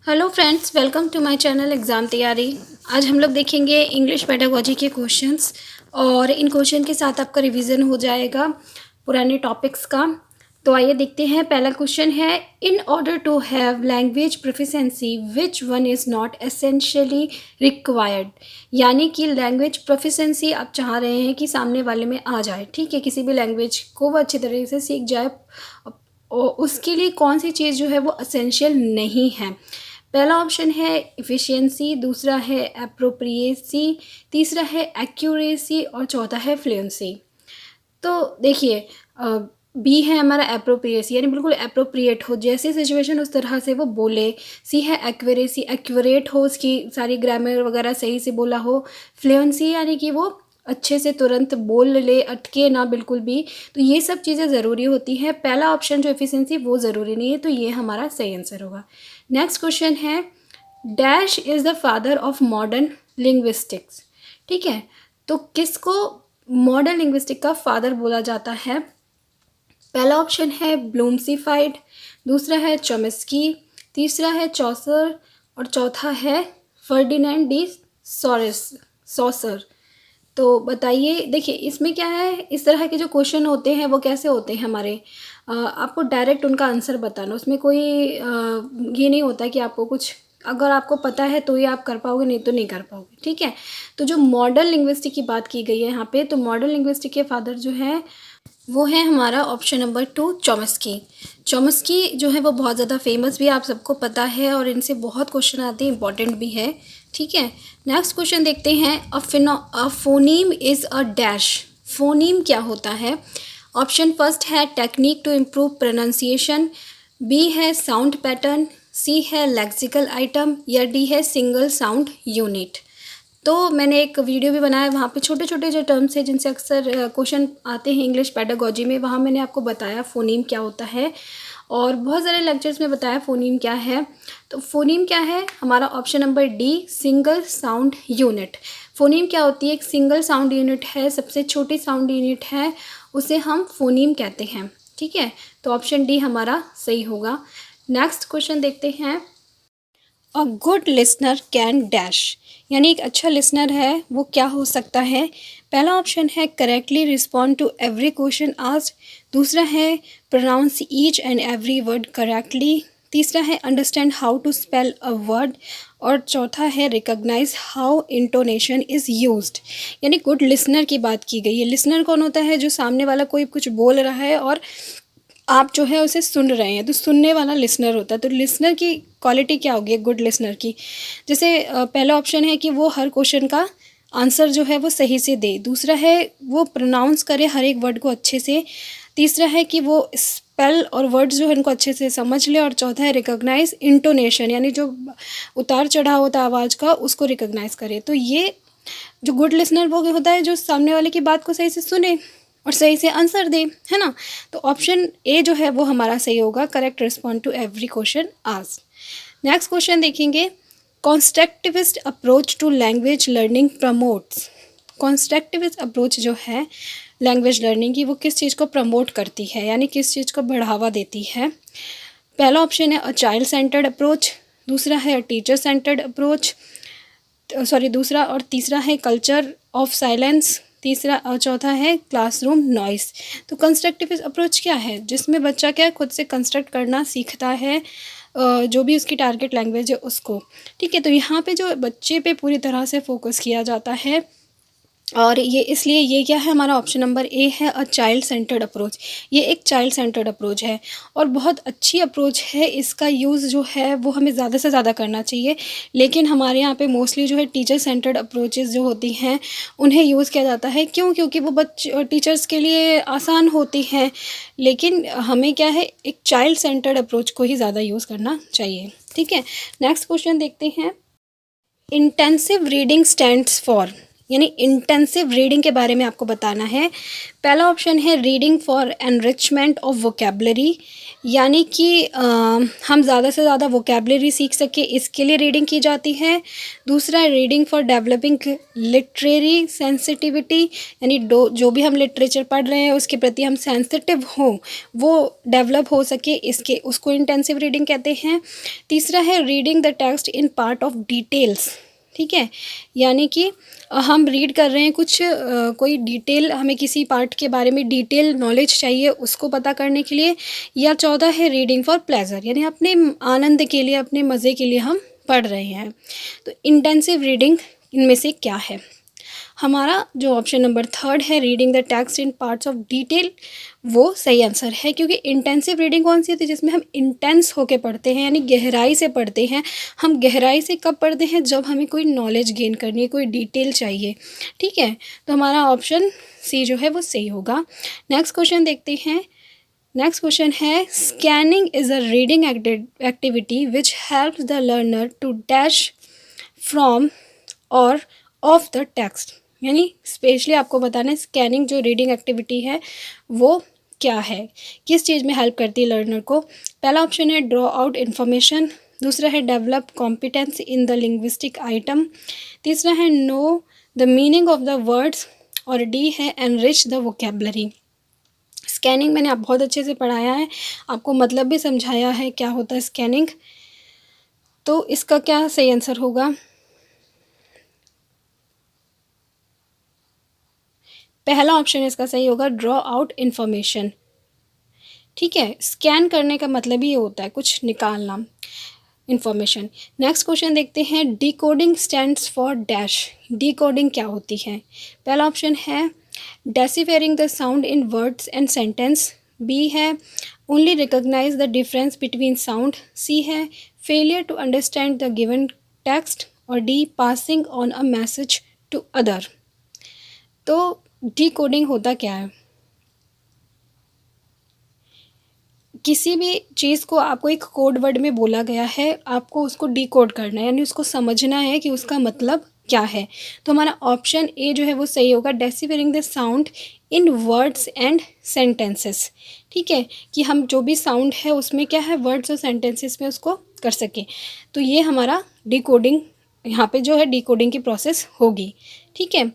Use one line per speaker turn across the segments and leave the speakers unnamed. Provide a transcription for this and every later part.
Hello friends, welcome to my channel exam तैयारी। आज हम लोग देखेंगे इंग्लिश पेडागोजी के क्वेश्चंस और इन क्वेश्चन के साथ आपका रिवीजन हो जाएगा पुराने टॉपिक्स का। तो आइए देखते हैं। पहला क्वेश्चन है, in order to have language proficiency which one is not essentially required. यानी कि लैंग्वेज प्रोफिशेंसी आप चाह रहे हैं कि सामने वाले में आ जाए, ठीक है, किसी भी लैंग्वेज को वो अच्छी तरीके से सीख जाए, और उसके लिए कौन सी चीज़ जो है वो असेंशियल नहीं है। पहला ऑप्शन है इफ़िशियंसी, दूसरा है एप्रोप्रिएसी, तीसरा है एक्यूरेसी और चौथा है फ्लुएंसी। तो देखिए, बी है हमारा एप्रोप्रिएसी, यानी बिल्कुल एप्रोप्रिएट हो, जैसी सिचुएशन उस तरह से वो बोले। सी है एक्यूरेसी, एक्यूरेट हो, उसकी सारी ग्रामर वगैरह सही से बोला हो। फ्लुएंसी यानी कि वो अच्छे से तुरंत बोल ले, अटके ना बिल्कुल भी। तो ये सब चीज़ें ज़रूरी होती हैं। पहला ऑप्शन जो एफिशिएंसी वो ज़रूरी नहीं है, तो ये हमारा सही आंसर होगा। नेक्स्ट क्वेश्चन है, dash is the father of modern linguistics. ठीक है, तो किसको मॉडर्न लिंग्विस्टिक का फादर बोला जाता है? पहला ऑप्शन है ब्लूमसीफाइड, दूसरा है चॉम्स्की, तीसरा है चॉसर और चौथा है फर्डिनेंड डी सॉसर। तो बताइए, देखिए इसमें क्या है, इस तरह के जो क्वेश्चन होते हैं वो कैसे होते हैं हमारे, आपको डायरेक्ट उनका आंसर बताना, उसमें कोई ये नहीं होता कि आपको कुछ, अगर आपको पता है तो ही आप कर पाओगे, नहीं तो नहीं कर पाओगे। ठीक है, तो जो मॉडर्न लिंग्विस्टिक की बात की गई है यहाँ पे, तो मॉडर्न लिंग्विस्टिक के फादर जो है वो है हमारा ऑप्शन नंबर 2 चॉम्स्की। चॉम्स्की जो है वो बहुत ज़्यादा फेमस भी है, आप सबको पता है, और इनसे बहुत क्वेश्चन आते हैं, इंपॉर्टेंट भी है। ठीक है, नेक्स्ट क्वेश्चन देखते हैं। A phoneme is a dash. Phoneme क्या होता है? ऑप्शन फर्स्ट है technique to improve pronunciation, B है साउंड पैटर्न, सी है लेक्सिकल आइटम या डी है सिंगल साउंड यूनिट। तो मैंने एक वीडियो भी बनाया, वहाँ पे छोटे छोटे जो टर्म्स हैं जिनसे अक्सर क्वेश्चन आते हैं इंग्लिश पेडागोजी में, वहाँ मैंने आपको बताया फ़ोनीम क्या होता है, और बहुत सारे लेक्चर्स में बताया फ़ोनीम क्या है। तो फ़ोनीम क्या है? हमारा option number D single sound unit. Phoneme क्या होती है? एक सिंगल साउंड यूनिट है, सबसे छोटी साउंड यूनिट है, उसे हम फ़ोनीम कहते हैं। ठीक है, तो ऑप्शन डी हमारा सही होगा। नेक्स्ट क्वेश्चन देखते हैं। A good listener can dash, यानी एक अच्छा लिसनर है वो क्या हो सकता है? पहला ऑप्शन है correctly respond to every question asked, दूसरा है pronounce each and every word correctly, तीसरा है understand how to spell a word, और चौथा है recognise how intonation is used. यानी गुड लिसनर की बात की गई है। लिसनर कौन होता है? जो सामने वाला कोई कुछ बोल रहा है और आप जो है उसे सुन रहे हैं, तो सुनने वाला लिसनर होता है। तो लिसनर की क्वालिटी क्या होगी गुड लिसनर की? जैसे पहला ऑप्शन है कि वो हर क्वेश्चन का आंसर जो है वो सही से दे, दूसरा है वो प्रोनाउंस करे हर एक वर्ड को अच्छे से, तीसरा है कि वो स्पेल और वर्ड्स जो है उनको अच्छे से समझ ले, और चौथा है रिकॉग्नाइज इंटोनेशन, यानी जो उतार चढ़ाव होता है आवाज़ का उसको रिकॉग्नाइज करे। तो ये जो गुड लिसनर वो होता है जो सामने वाले की बात को सही से सुने और सही से आंसर दे, है ना। तो ऑप्शन ए जो है वो हमारा सही होगा, correct respond to every question asked. Next question देखेंगे। Constructivist approach to language learning promotes. Constructivist approach जो है लैंग्वेज लर्निंग की, वो किस चीज़ को प्रमोट करती है, यानी किस चीज़ को बढ़ावा देती है? पहला ऑप्शन है अ चाइल्ड सेंटर्ड अप्रोच, दूसरा है टीचर सेंटर्ड अप्रोच, दूसरा और तीसरा है कल्चर ऑफ साइलेंस, तीसरा और चौथा है क्लासरूम नॉइस। तो कंस्ट्रक्टिव अप्रोच क्या है? जिसमें बच्चा क्या खुद से कंस्ट्रक्ट करना सीखता है, जो भी उसकी टारगेट लैंग्वेज है उसको। ठीक है, तो यहाँ पे जो बच्चे पे पूरी तरह से फोकस किया जाता है, और ये इसलिए ये क्या है, हमारा ऑप्शन नंबर ए है अ चाइल्ड सेंटर्ड अप्रोच। ये एक चाइल्ड सेंटर्ड अप्रोच है और बहुत अच्छी अप्रोच है। इसका यूज़ जो है वो हमें ज़्यादा से ज़्यादा करना चाहिए, लेकिन हमारे यहाँ पे मोस्टली जो है टीचर सेंटर्ड अप्रोचेस जो होती हैं उन्हें यूज़ किया जाता है। क्यों? क्योंकि वो टीचर्स के लिए आसान होती हैं, लेकिन हमें क्या है, एक चाइल्ड सेंटर्ड अप्रोच को ही ज़्यादा यूज़ करना चाहिए। ठीक है, नेक्स्ट क्वेश्चन देखते हैं। इंटेंसिव रीडिंग स्टैंड्स फॉर, यानी इंटेंसिव रीडिंग के बारे में आपको बताना है। पहला ऑप्शन है reading for enrichment of vocabulary, यानी कि हम ज़्यादा से ज़्यादा वोकेबलरी सीख सके, इसके लिए रीडिंग की जाती है। दूसरा, reading for developing literary sensitivity, यानी जो भी हम लिटरेचर पढ़ रहे हैं उसके प्रति हम सेंसिटिव हों, वो डेवलप हो सके, इसके उसको इंटेंसिव रीडिंग कहते हैं। तीसरा है reading the text in part of details, ठीक है, यानी कि हम रीड कर रहे हैं कुछ कोई डिटेल, हमें किसी पार्ट के बारे में डिटेल नॉलेज चाहिए उसको पता करने के लिए। या चौथा है रीडिंग फॉर प्लेजर, यानी अपने आनंद के लिए, अपने मज़े के लिए हम पढ़ रहे हैं। तो इंटेंसिव रीडिंग इनमें से क्या है? हमारा जो ऑप्शन नंबर थर्ड है, reading the text in parts of detail, वो सही आंसर है। क्योंकि इंटेंसिव रीडिंग कौन सी होती है? जिसमें हम इंटेंस होके पढ़ते हैं, यानी गहराई से पढ़ते हैं। हम गहराई से कब पढ़ते हैं? जब हमें कोई नॉलेज गेन करनी है, कोई डिटेल चाहिए, ठीक है। तो हमारा ऑप्शन सी जो है वो सही होगा। नेक्स्ट क्वेश्चन देखते हैं। नेक्स्ट क्वेश्चन है, scanning is a reading activity which helps the learner to dash from or of the text, यानी स्पेशली आपको बताना है स्कैनिंग जो रीडिंग एक्टिविटी है वो क्या है, किस चीज़ में हेल्प करती है लर्नर को। पहला ऑप्शन है ड्रॉ आउट इन्फॉर्मेशन, दूसरा है develop competence in the linguistic item, तीसरा है know the meaning of the words, और डी है एनरिच द वोकेबलरी। स्कैनिंग मैंने आप बहुत अच्छे से पढ़ाया है, आपको मतलब भी समझाया है क्या होता है स्कैनिंग। तो इसका क्या सही आंसर होगा? पहला ऑप्शन इसका सही होगा, ड्रॉ आउट इन्फॉर्मेशन, ठीक है। स्कैन करने का मतलब ही होता है कुछ निकालना, इन्फॉर्मेशन। नेक्स्ट क्वेश्चन देखते हैं, decoding stands for dash, decoding क्या होती है? पहला ऑप्शन है deciphering the sound in words and sentence, B है only recognise the difference between sound, C है failure to understand the given text, और D passing on a message to other. तो decoding होता क्या है? किसी भी चीज़ को आपको एक कोड वर्ड में बोला गया है, आपको उसको डिकोड करना है, यानी उसको समझना है कि उसका मतलब क्या है। तो हमारा ऑप्शन ए जो है वो सही होगा, deciphering the sound in words and sentences, ठीक है, कि हम जो भी साउंड है उसमें क्या है, वर्ड्स और सेंटेंसेस में उसको कर सकें। तो ये हमारा डिकोडिंग, यहाँ पे जो है डिकोडिंग की प्रोसेस होगी, ठीक है।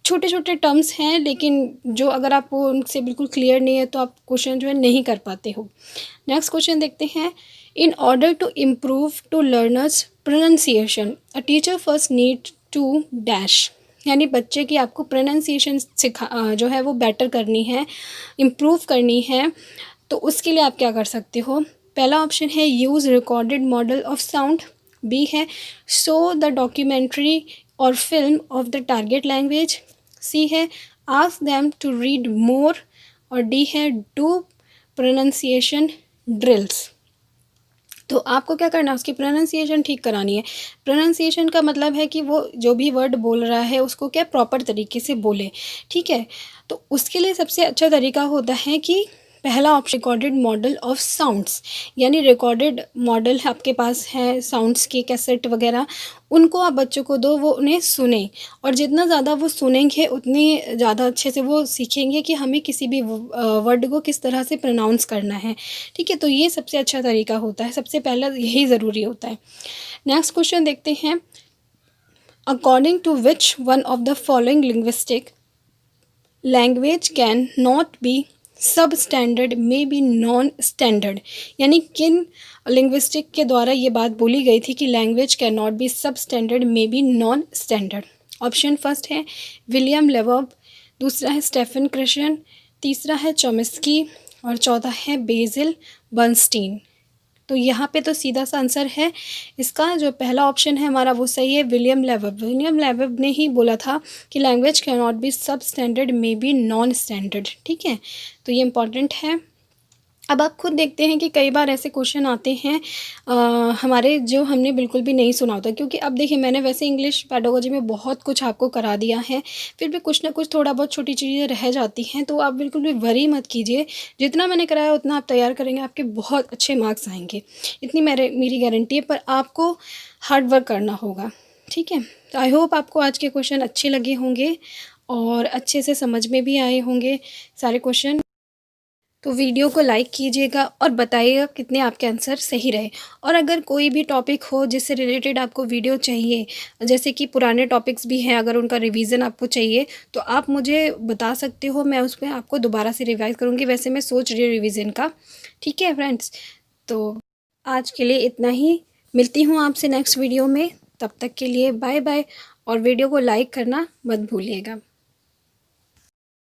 छोटे छोटे टर्म्स हैं, लेकिन जो अगर आप उनसे बिल्कुल क्लियर नहीं है तो आप क्वेश्चन जो है नहीं कर पाते हो। नेक्स्ट क्वेश्चन देखते हैं, in order to improve to learners pronunciation a teacher first need to dash, यानी बच्चे की आपको प्रोनाउंसिएशन जो है वो बेटर करनी है, इम्प्रूव करनी है। तो उसके लिए आप क्या कर सकते हो? पहला ऑप्शन है use recorded model of sound, B है शो द डॉक्यूमेंट्री और film of the target language, C है ask them to read more, और डी है डू प्रोनाउंसिएशन ड्रिल्स। तो आपको क्या करना है, उसकी प्रोनाउंसिएशन ठीक करानी है। प्रोनाउंसिएशन का मतलब है कि वो जो भी वर्ड बोल रहा है उसको क्या प्रॉपर तरीके से बोले, ठीक है। तो उसके लिए सबसे अच्छा तरीका होता है कि पहला option recorded model of sounds, यानी रिकॉर्डेड मॉडल आपके पास है साउंड्स की कैसेट वगैरह, उनको आप बच्चों को दो, वो उन्हें सुने, और जितना ज़्यादा वो सुनेंगे उतनी ज़्यादा अच्छे से वो सीखेंगे कि हमें किसी भी वर्ड को किस तरह से प्रोनाउंस करना है, ठीक है। तो ये सबसे अच्छा तरीका होता है, सबसे पहला यही ज़रूरी होता है। नेक्स्ट क्वेश्चन देखते हैं, according to which one of the following linguistic language can not be sub standard may be non standard, यानी किन लिंग्विस्टिक के द्वारा ये बात बोली गई थी कि language can not be sub standard may be non standard. Option first है विलियम लेवर्ब, दूसरा है स्टेफन क्रिशन, तीसरा है चॉम्स्की, और चौथा है बेसिल बर्नस्टीन। तो यहाँ पे तो सीधा सा आंसर है इसका, जो पहला ऑप्शन है हमारा वो सही है, विलियम लेवर्ब। विलियम लेवर्ब ने ही बोला था कि language can not be sub standard may be non standard, ठीक है। तो ये इम्पॉर्टेंट है। अब आप खुद देखते हैं कि कई बार ऐसे क्वेश्चन आते हैं हमारे जो हमने बिल्कुल भी नहीं सुना होता, क्योंकि अब देखिए मैंने वैसे इंग्लिश पेडागोजी में बहुत कुछ आपको करा दिया है, फिर भी कुछ ना कुछ थोड़ा बहुत छोटी चीज़ें रह जाती हैं, तो आप बिल्कुल भी वरी मत कीजिए, जितना मैंने कराया उतना आप तैयार करेंगे, आपके बहुत अच्छे मार्क्स आएंगे, इतनी मेरी गारंटी है। पर आपको हार्ड वर्क करना होगा, ठीक है। तो आई होप आपको आज के क्वेश्चन अच्छे लगे होंगे और अच्छे से समझ में भी आए होंगे सारे क्वेश्चन। तो वीडियो को लाइक कीजिएगा और बताइएगा कितने आपके आंसर सही रहे। और अगर कोई भी टॉपिक हो जिससे रिलेटेड आपको वीडियो चाहिए, जैसे कि पुराने टॉपिक्स भी हैं, अगर उनका रिवीजन आपको चाहिए तो आप मुझे बता सकते हो, मैं उसमें आपको दोबारा से रिवाइज़ करूँगी। वैसे मैं सोच रही हूँ रिवीजन का। ठीक है फ्रेंड्स, तो आज के लिए इतना ही। मिलती हूँ आपसे नेक्स्ट वीडियो में, तब तक के लिए बाय बाय। और वीडियो को लाइक करना मत भूलिएगा।